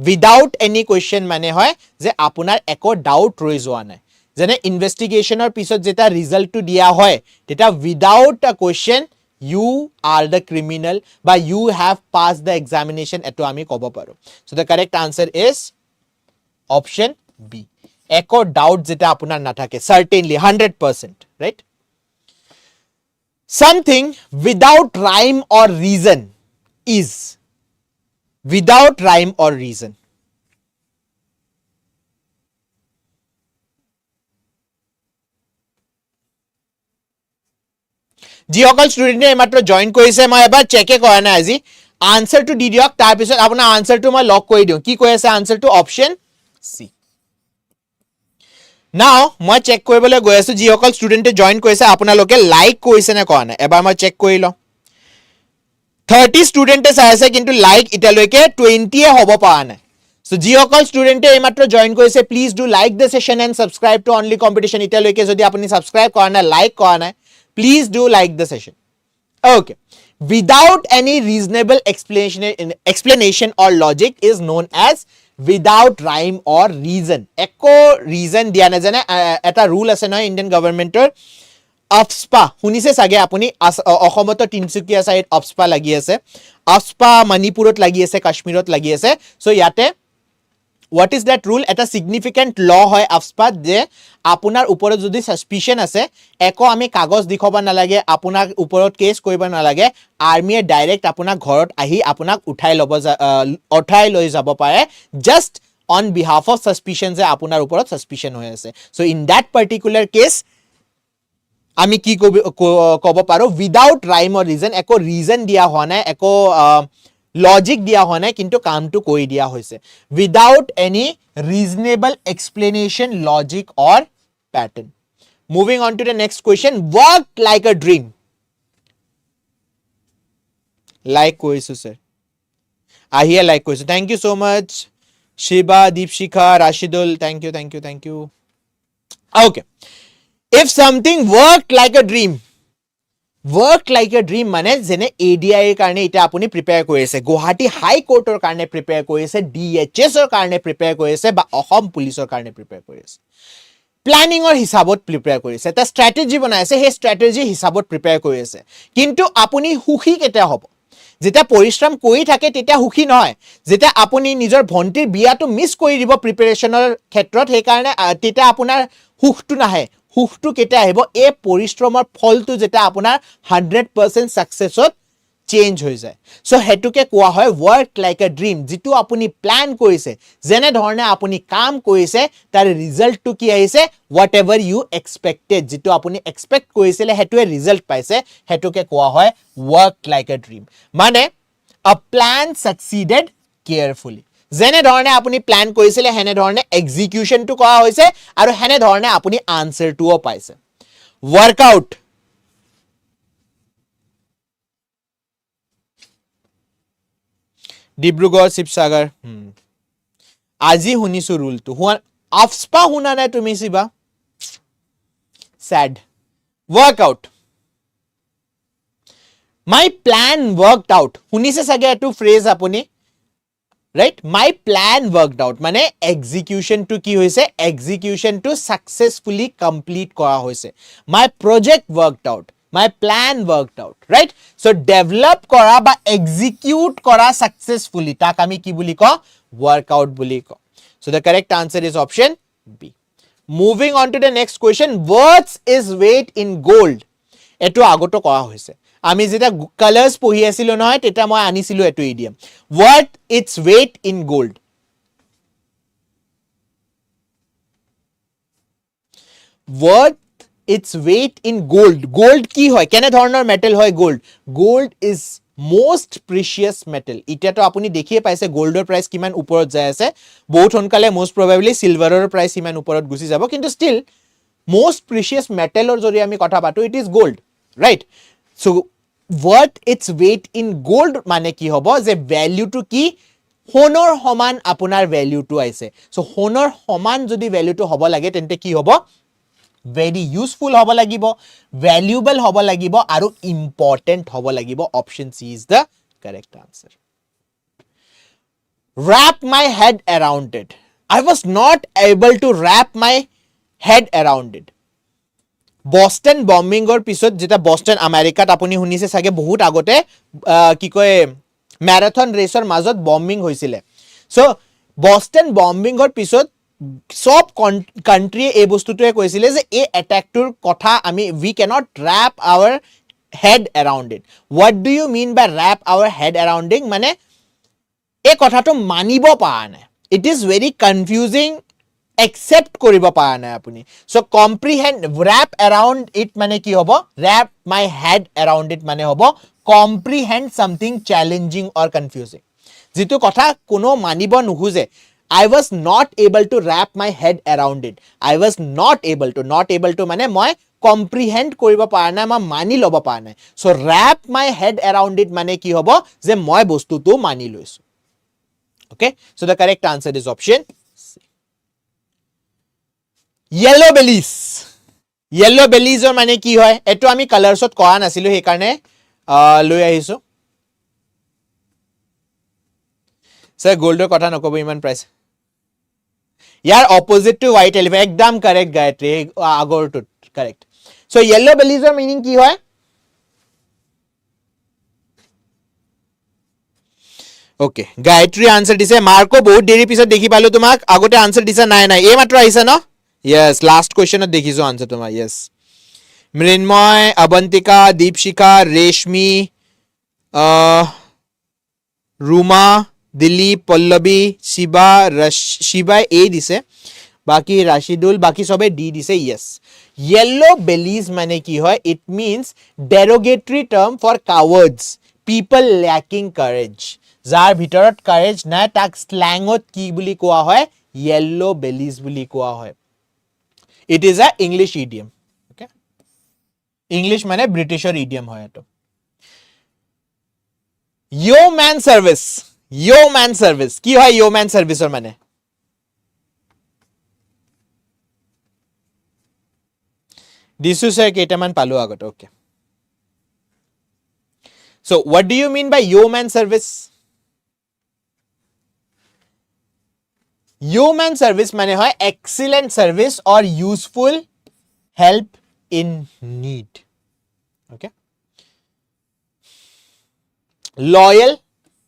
without any question মানে হয় যে আপোনাৰ একো ডাউট ৰৈ যোৱা নাই, যেনে ইনভেষ্টিগেশ্যনৰ পিছত যেটা ৰিজাল্টটো দিয়া হয় তেটা without a question you are the criminal বা you have passed the examination, এটো আমি ক'ব পাৰো. So the correct answer is option B. একো ডাউট যেটা আপোনাৰ নাথাকে, certainly 100%, right? Something without rhyme or reason is without rhyme or reason. যিসকল ষ্টুডেণ্টে এইমাত্ৰ জইন কৰিছে, মই এবাৰ চেকে কৰা নাই আজি, আনসাৰটো দি দিয়ক, তাৰপিছত আপোনাৰ আনসাৰটো মই লক কৰি দিওঁ. কি কৈ আছে আনসাৰটো? Option C. নাও মই চেক কৰিবলৈ গৈ আছো, যিসকল ষ্টুডেণ্টে জইন কৰিছে আপোনালোকে লাইক কৰিছে নে কৰা নাই, এবাৰ মই চেক কৰি লওঁ. 30 ষ্টুডেণ্টে চাই আছে, কিন্তু লাইক এতিয়ালৈকে 20 হ'ব পৰা নাই. So যিসকল ষ্টুডেণ্টে এইমাত্ৰ জইন কৰিছে, please do like the session and subscribe to Only Competition. এতিয়ালৈকে যদি আপুনি সাবস্ক্ৰাইব কৰা নাই, লাইক কৰা নাই, please do like the session. Okay. Without any reasonable explanation or logic is known as without rhyme or reason. Ekko reason diya na jane, eta rule ase noy Indian governmentor, AFSPA hunise sage apuni, Ashomoto Tinsukia side AFSPA lagi ase, AFSPA Manipurot lagi ase, Kashmirot lagi ase. So yate what is that rule? Eta significant law hoy AFSPA je আপোনাৰ ওপৰত যদি suspicion আছে, একো আমি কাগজ দিখবা নালাগে, আপোনাৰ ওপৰত কেস কৰিব নালাগে, আৰ্মিয়ে ডাইৰেক্ট আপোনাৰ ঘৰত আহি আপোনাক উঠাই লৈ যাব পাৰে, just on behalf of suspicion যে আপোনাৰ ওপৰত সাসপিশন হৈ আছে. So in that particular case আমি কি ক'ব পাৰো, উইদাউট ৰাইম অৰ ৰিজন, একো ৰিজন দিয়া হোৱা নাই, একো লজিক দিয়া হোৱা নাই, কিন্তু কামটো কৰি দিয়া হৈছে, without any reasonable explanation, logic or pattern. Moving on to the next question. Work like a dream. Like koisu sir. Ahiya like koisu. Thank you so much. Shiba, Deepshikha, Rashidul. Thank you. Okay. If something worked like a dream. Work like a dream মানে যেনে ADI এর কারণে এটা আপনি prepare করেছে, গুৱাহাটী হাই কোর্টের কারণে prepare করেছে, DHS এর কারণে প্রিপেয়ার করেছে, বা অসম পুলিশের কারণে প্রিপেয়ার করেছে, প্ল্যানিং এর হিসাবত প্রিপেয়ার করেছে, এটা স্ট্র্যাটেজি বনাইছে, সেই স্ট্র্যাটেজি হিসাবত প্রিপেয়ার করেছে, কিন্তু আপনি সুখী কেতিয়া হ'ব? যেতিয়া পৰিশ্ৰম কৰি থাকে তেতিয়া সুখী নহয়, যেতিয়া আপুনি নিজৰ ভন্টিৰ বিয়াটো মিস কৰি দিব প্ৰিপাৰেচনৰ ক্ষেত্ৰত, সেই কাৰণে তেতিয়া আপোনাৰ সুখটো নাহে. সুখটো কেতিয়া আহিব? এই পৰিশ্ৰমৰ ফলটো যেতিয়া আপোনাৰ 100% সাকসেসত চেঞ্জ হৈ যায়. সো হেতুকে কোৱা হয় ওয়াৰ্ক লাইক আ ড্ৰিম, যেটো আপুনি প্ল্যান কৰিছে, যেনে ধৰণে আপুনি কাম কৰিছে, তাৰ ৰিজাল্টটো কি আহিছে? হোৱাট এভাৰ ইউ এক্সপেক্টেড, যেটো আপুনি এক্সপেক্ট কৰিছিলে হেতুৱে ৰিজাল্ট পাইছে, হেতুকে কোৱা হয় ওয়াৰ্ক লাইক আ ড্ৰিম. মানে আ প্ল্যান সাকসিডেড কেয়াৰফুলি, যেনে ধৰণে আপুনি প্ল্যান কৰিছিলে হেনে ধৰণে এক্সিকিউশনটো কৰা হৈছে, আৰু হেনে ধৰণে আপুনি আনসাৰটোও পাইছে. ওয়াৰ্কআউট ডিব্ৰুগড় শিৱসাগৰ আজি শুনিছো ৰুলটো আফস্পা শুনা নাই তুমি Shiva sad workout my plan worked out শুনিছে সাগে এটো ফ্ৰেজ আপুনি right my plan worked out মানে execution to কি হৈছে execution to successfully complete কৰা হৈছে my project worked out my plan worked out right so develop কৰা বা execute কৰা successfully তাক আমি কি বুলি কওঁ workout বুলি কওঁ so the correct answer is option B moving on to the next question what is weight in gold এটো আগতো কোৱা হৈছে আমি যেটা কালাৰ্স পঢ়ি আছিল নহয় তেটা মই আনিছিলো এটো idiom what its weight in gold what its weight in gold gold কি হয় কেনে ধৰণৰ মেটেল হয় gold is most precious metal ইটা তো আপুনি দেখিয়ে পাইছে গোল্ডৰ প্ৰাইস কিমান ওপৰত যায় আছে বহুত হনকালে most probably silverৰ প্ৰাইস ইমান ওপৰত গুছি যাব কিন্তু still most precious metalৰ যদি আমি কথা পাতো it is gold right so what its weight in gold মানে কি হ'ব যে ভ্যালু টু কি সোণৰ সমান আপোনাৰ ভ্যালু টু আইছে so সোণৰ সমান যদি ভ্যালু টু হ'ব লাগে তেন্তে কি হ'ব very useful hobo lagibo valuable hobo lagibo aru important hobo lagibo option C is the correct answer wrap my head around it I was not able to wrap my head around it Boston bombing or pisot jeta Boston America ta apuni hunise sage bahut agote ki koy marathon racer majot bombing hoisile so Boston bombing or pisot সব country এই বস্তুটোৱে কৈছিলে যে এই অ্যাটাকটোৰ কথা আমি we cannot wrap our head around it what do you mean by wrap our head arounding মানে এই কথাটো মানিব পাৰা নাই it is very confusing accept কৰিব পাৰা নাই আপুনি so comprehend wrap around it মানে কি হ'ব wrap my head around it মানে হ'ব comprehend something challenging or confusing যেটো কথা কোনো মানিব নুখুজে I was not able to wrap my head around it. I was not able to মানে মই comprehend কৰিব পৰা নাই মই মানি লব পৰা নাই so wrap my head around it মানে কি হ'ব যে মই বস্তুটো মানি লৈছো okay so the correct answer is option C yellow bellies or মানে কি হয় এটো আমি কালাৰ্ছত কোৱা নাছিলো সেই কাৰণে লৈ আহিছো স্যাৰ গোল্ডৰ কথা নকব ইমান প্ৰাইস यार opposite to white elephant ekdam correct gayatri agor to correct so yellow bellies or meaning ki hoy okay gayatri answer dise marko bahut deri pisot dekhi palo tumak agote answer disa nai ei matro aisa no yes last question ot dekhiso answer tomar yes mrinmoy abantika deepshika reshmi ruma Dilip Pallavi Shiva এ দিছে বাকি ৰাশিদুল বাকি সবে D দিছে yes yellow bellies মানে কি হয় it means derogatory term for cowards people lacking courage যাৰ ভিতৰত courage নাই তাক স্ল্যাংত কি বুলি কোৱা হয় yellow bellies বুলি কোৱা হয় it is a english idiom okay english মানে ব্ৰিটিছৰ idiom হয় এটো yeoman service কি হয় yeoman service or মানে দিছু স্যার কেটামান পালো আগত okay so what do you mean by yeoman service মানে হয় excellent service or useful help in need okay loyal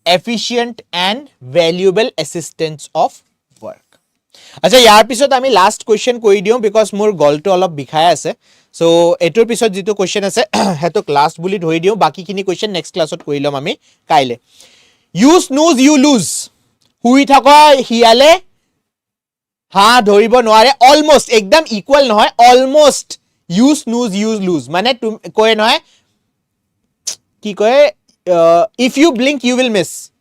efficient and valuable assistance of work acha yar pisot ami last question koi diu because mur golto olop bikhai ase so etor pisot jitu question ase heto class buli dhoi diu baki kini question next class ot koilom ami kaile you snooze you lose hui thaka hiale ha dhoribo noare almost ekdam equal nohoy almost you snooze you lose mane tum koy nohoy ki koy if you blink you will miss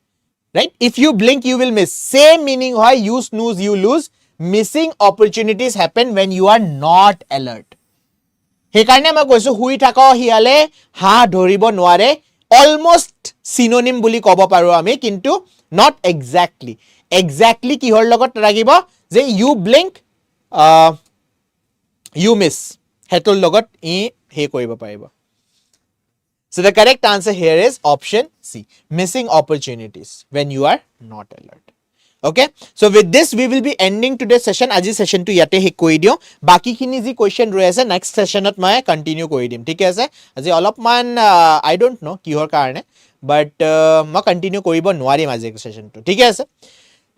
right if you blink you will miss same meaning hoy you snooze you lose missing opportunities happen when you are not alert he karne ma koisu hui thaka hiale ha dhoribo noare almost synonym বুলি ক'ব পাৰো আমি কিন্তু not exactly কিহৰ লগত লাগিব যে you blink you miss হেতুৰ লগত ই হে কৰিব পাৰিব so the correct answer here is option C missing opportunities when you are not alert okay so with this we will be ending today's session আজি session to ইয়াতে হে কৈ দিও বাকি খিনি যি question ৰৈ আছে next sessionত মই continue কৰি দিম ঠিক আছে আজি অলপমান I don't know কিহৰ কাৰণে but মই continue কৰিব নোৱাৰিম আজি sessionটো ঠিক আছে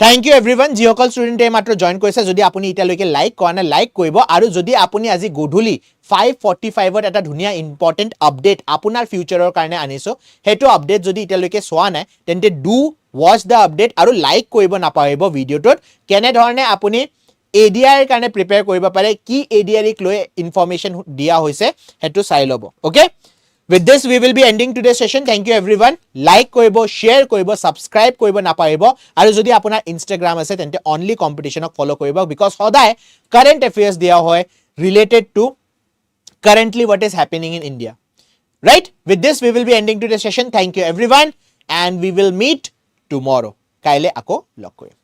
Thank you everyone যিসকল ষ্টুডেন্ট এই মাত্ৰ জয়েন কৰিছে যদি আপুনি ইটালৈকে লাইক কৰা না লাইক কৰিব আৰু যদি আপুনি আজি গধুলি 5:45 ত এটা ধুনিয়া ইম্পৰ্টেন্ট আপডেট আপোনাৰ ফিউচাৰৰ কাৰণে আনিছো হেতু আপডেট যদি ইটালৈকে সোৱা নাই তেন্তে ডু watch the update আৰু লাইক কৰিব নাপাহিব ভিডিওটোত কেনে ধৰণে আপুনি এডিআৰ কাৰণে প্ৰিপেয়াৰ কৰিব পাৰে কি এডিআৰ ক লৈ ইনফৰমেশন দিয়া হৈছে হেতু চাই লব okay With this, we will be ending today's session. Thank you everyone. Like koibo, share koibo, subscribe koibo napaibo. Aru jodi apunar Instagram ase tente only competition follow koibo because hoday current affairs diya hoy related to currently what is happening in India. Right? With this, we will be ending today's session. Thank you everyone and we will meet tomorrow. Kaile ako log korim.